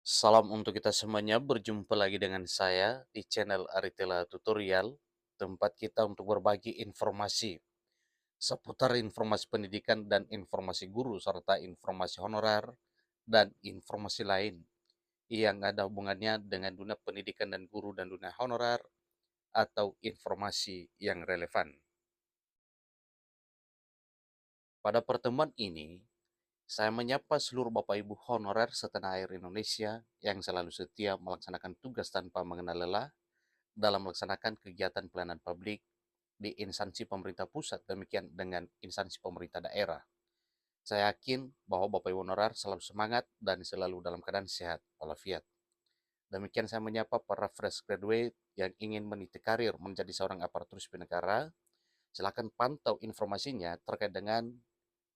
Salam untuk kita semuanya, berjumpa lagi dengan saya di channel Aritela Tutorial, tempat kita untuk berbagi informasi seputar informasi pendidikan dan informasi guru, serta informasi honorer dan informasi lain yang ada hubungannya dengan dunia pendidikan dan guru dan dunia honorer atau informasi yang relevan. Pada pertemuan ini, saya menyapa seluruh Bapak Ibu honorer setanah air Indonesia yang selalu setia melaksanakan tugas tanpa mengenal lelah dalam melaksanakan kegiatan pelayanan publik di instansi pemerintah pusat, demikian dengan instansi pemerintah daerah. Saya yakin bahwa Bapak Ibu honorer selalu semangat dan selalu dalam keadaan sehat walafiat. Demikian saya menyapa para fresh graduate yang ingin meniti karir menjadi seorang aparatur sipil negara. Silakan pantau informasinya terkait dengan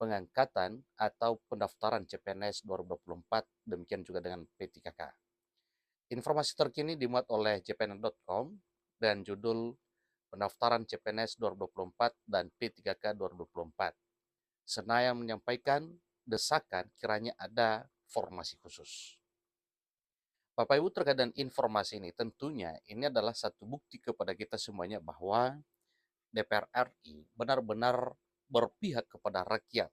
pengangkatan atau pendaftaran CPNS 2024, demikian juga dengan P3K. Informasi terkini dimuat oleh jpns.com dan judul pendaftaran CPNS 2024 dan P3K 2024. Senaya menyampaikan desakan kiranya ada formasi khusus. Bapak Ibu, terkait dengan informasi ini, tentunya ini adalah satu bukti kepada kita semuanya bahwa DPR RI benar-benar berpihak kepada rakyat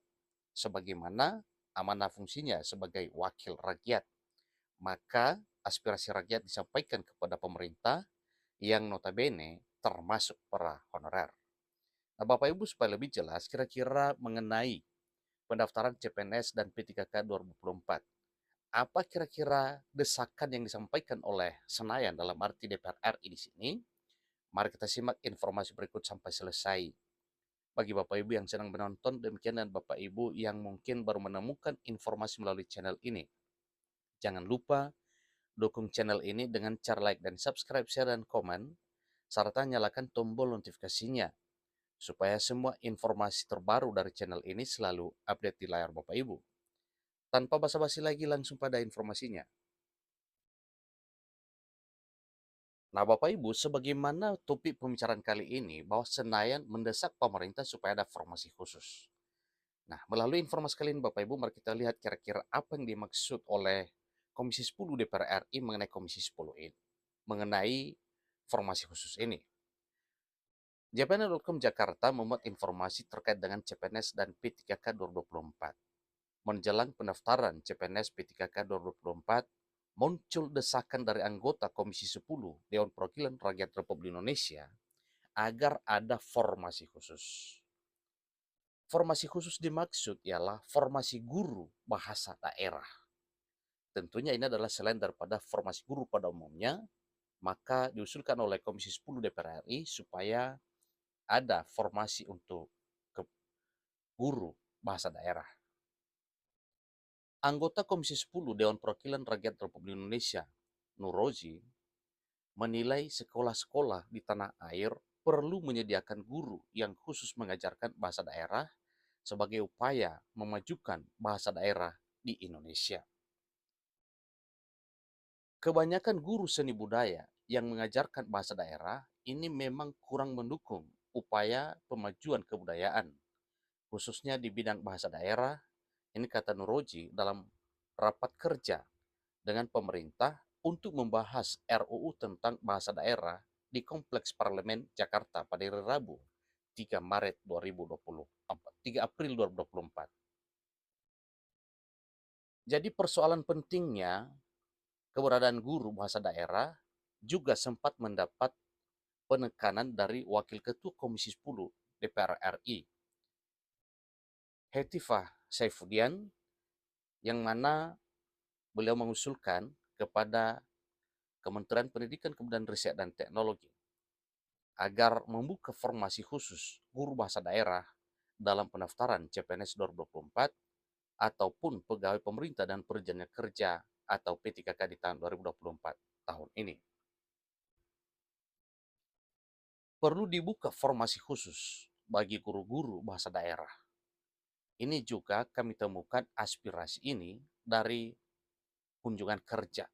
sebagaimana amanah fungsinya sebagai wakil rakyat. Maka aspirasi rakyat disampaikan kepada pemerintah yang notabene termasuk para honorer. Nah, Bapak Ibu, supaya lebih jelas kira-kira mengenai pendaftaran CPNS dan P3K 2024. Apa kira-kira desakan yang disampaikan oleh Senayan dalam arti DPR RI di sini? Mari kita simak informasi berikut sampai selesai. Bagi Bapak Ibu yang sedang menonton, demikian, dan Bapak Ibu yang mungkin baru menemukan informasi melalui channel ini. Jangan lupa dukung channel ini dengan cara like dan subscribe, share, dan komen, serta nyalakan tombol notifikasinya supaya semua informasi terbaru dari channel ini selalu update di layar Bapak Ibu. Tanpa basa-basi lagi, langsung pada informasinya. Nah, Bapak Ibu, sebagaimana topik pembicaraan kali ini, bahwa Senayan mendesak pemerintah supaya ada formasi khusus. Nah, melalui informasi kali ini, Bapak Ibu, mari kita lihat kira-kira apa yang dimaksud oleh Komisi 10 DPR RI mengenai Komisi 10 ini, mengenai formasi khusus ini. JPN.com Jakarta memuat informasi terkait dengan CPNS dan P3K 2024. Menjelang pendaftaran CPNS P3K 2024, muncul desakan dari anggota Komisi 10 Dewan Perwakilan Rakyat Republik Indonesia agar ada formasi khusus. Formasi khusus dimaksud ialah formasi guru bahasa daerah. Tentunya ini adalah selain daripada formasi guru pada umumnya, maka diusulkan oleh Komisi 10 DPR RI supaya ada formasi untuk guru bahasa daerah. Anggota Komisi 10 Dewan Perwakilan Rakyat Republik Indonesia, Nurozi, menilai sekolah-sekolah di tanah air perlu menyediakan guru yang khusus mengajarkan bahasa daerah sebagai upaya memajukan bahasa daerah di Indonesia. Kebanyakan guru seni budaya yang mengajarkan bahasa daerah ini memang kurang mendukung upaya pemajuan kebudayaan, khususnya di bidang bahasa daerah. Ini kata Nuroji dalam rapat kerja dengan pemerintah untuk membahas RUU tentang bahasa daerah di Kompleks Parlemen Jakarta pada hari Rabu 3 Maret 2024, 3 April 2024. Jadi persoalan pentingnya keberadaan guru bahasa daerah juga sempat mendapat penekanan dari Wakil Ketua Komisi 10 DPR RI, Hetifah Saifuddin, yang mana beliau mengusulkan kepada Kementerian Pendidikan, Kebudayaan, Riset, dan Teknologi agar membuka formasi khusus guru bahasa daerah dalam pendaftaran CPNS 2024 ataupun pegawai pemerintah dan perjanjian kerja atau P3K di tahun 2024 tahun ini. Perlu dibuka formasi khusus bagi guru-guru bahasa daerah. Ini juga kami temukan aspirasi ini dari kunjungan kerja.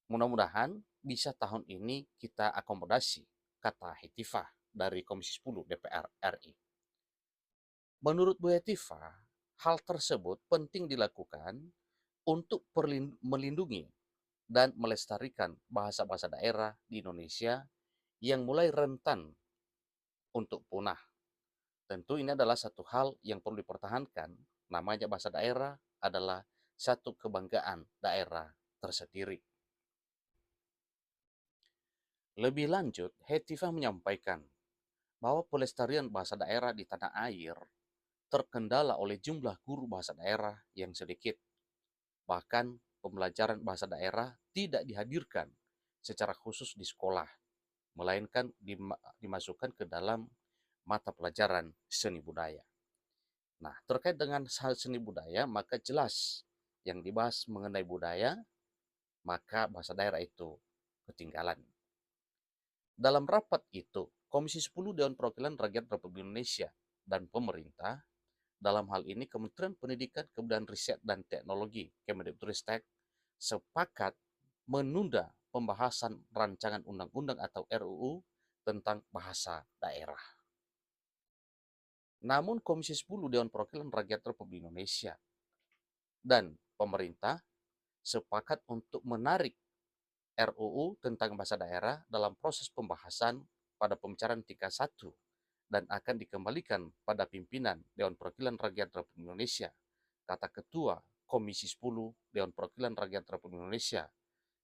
Mudah-mudahan bisa tahun ini kita akomodasi, kata Hetifah dari Komisi 10 DPR RI. Menurut Bu Hetifah, hal tersebut penting dilakukan untuk melindungi dan melestarikan bahasa-bahasa daerah di Indonesia yang mulai rentan untuk punah. Tentu ini adalah satu hal yang perlu dipertahankan. Namanya bahasa daerah adalah satu kebanggaan daerah tersendiri. Lebih lanjut, Hetifah menyampaikan bahwa pelestarian bahasa daerah di tanah air terkendala oleh jumlah guru bahasa daerah yang sedikit. Bahkan pembelajaran bahasa daerah tidak dihadirkan secara khusus di sekolah, melainkan dimasukkan ke dalam mata pelajaran seni budaya. Nah, terkait dengan hal seni budaya, maka jelas yang dibahas mengenai budaya, maka bahasa daerah itu ketinggalan. Dalam rapat itu, Komisi 10 Dewan Perwakilan Rakyat Republik Indonesia dan pemerintah, dalam hal ini Kementerian Pendidikan, Kebudayaan Riset dan Teknologi, Kemendikbudristek, sepakat menunda pembahasan rancangan undang-undang atau RUU tentang bahasa daerah. Namun Komisi 10 Dewan Perwakilan Rakyat Republik Indonesia dan pemerintah sepakat untuk menarik RUU tentang bahasa daerah dalam proses pembahasan pada pembicaraan tingkat 1 dan akan dikembalikan pada pimpinan Dewan Perwakilan Rakyat Republik Indonesia, kata Ketua Komisi 10 Dewan Perwakilan Rakyat Republik Indonesia,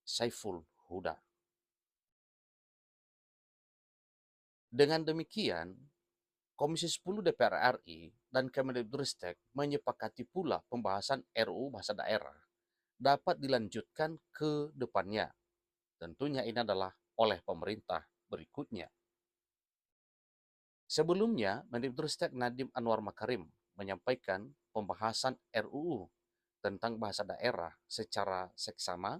Saiful Huda. Dengan demikian, Komisi 10 DPR RI dan Kemendikbudristek menyepakati pula pembahasan RUU bahasa daerah dapat dilanjutkan ke depannya. Tentunya ini adalah oleh pemerintah berikutnya. Sebelumnya, Mendikbudristek Nadiem Anwar Makarim menyampaikan pembahasan RUU tentang bahasa daerah secara seksama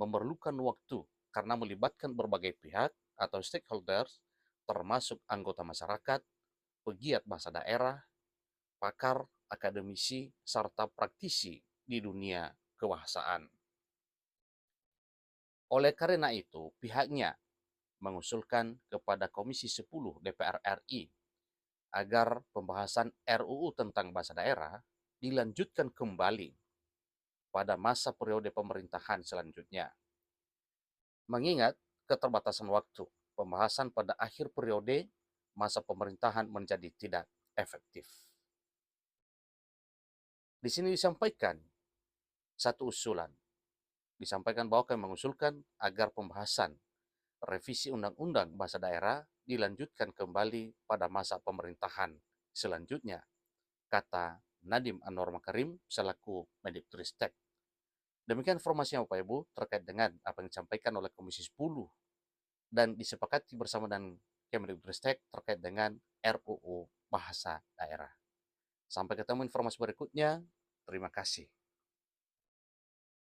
memerlukan waktu karena melibatkan berbagai pihak atau stakeholders, termasuk anggota masyarakat, pegiat bahasa daerah, pakar, akademisi, serta praktisi di dunia kebahasaan. Oleh karena itu, pihaknya mengusulkan kepada Komisi 10 DPR RI agar pembahasan RUU tentang bahasa daerah dilanjutkan kembali pada masa periode pemerintahan selanjutnya. Mengingat keterbatasan waktu, pembahasan pada akhir periode masa pemerintahan menjadi tidak efektif. Di sini disampaikan satu usulan. Disampaikan bahwa kami mengusulkan agar pembahasan revisi Undang-Undang Bahasa Daerah dilanjutkan kembali pada masa pemerintahan selanjutnya, kata Nadiem Anwar Makarim selaku Mendikbudristek. Demikian informasinya Bapak Ibu terkait dengan apa yang disampaikan oleh Komisi 10 dan disepakati bersama dengan Kemendikbudristek terkait dengan RUU Bahasa Daerah. Sampai ketemu informasi berikutnya. Terima kasih.